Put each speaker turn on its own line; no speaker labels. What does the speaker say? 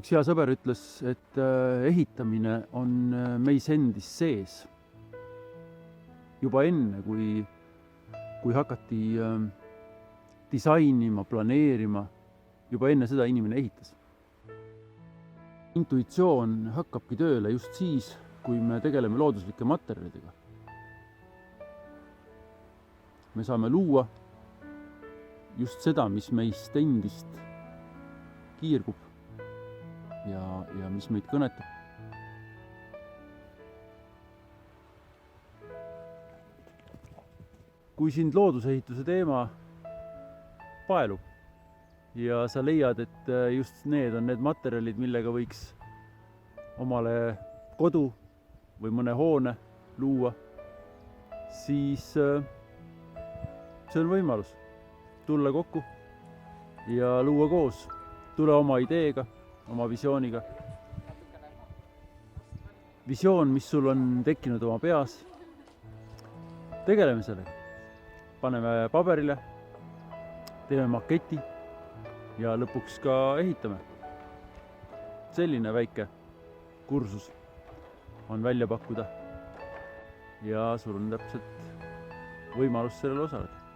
üks hea sõber ütles, et ehitamine on meis endis sees. Juba enne, kui hakati disainima, planeerima, juba enne seda inimene ehitas. Intuitsioon hakkabki tööle just siis, kui me tegeleme looduslike materjalidega. Me saame luua just seda, mis meist endist kiirgub ja mis meid kõnetab. Kui sind loodusehituse teema paelub ja sa leiad, et just need on need materjalid, millega võiks omale kodu või mõne hoone luua, siis see on võimalus tulla kokku ja luua koos. Tule oma ideega, oma visiooniga. Visioon, mis sul on tekkinud oma peas. Tegeleme sellega. Paneme paberile, teeme maketi ja lõpuks ka ehitame. Selline väike kursus on välja pakkuda ja sul on täpselt võimalus sellel osaleda.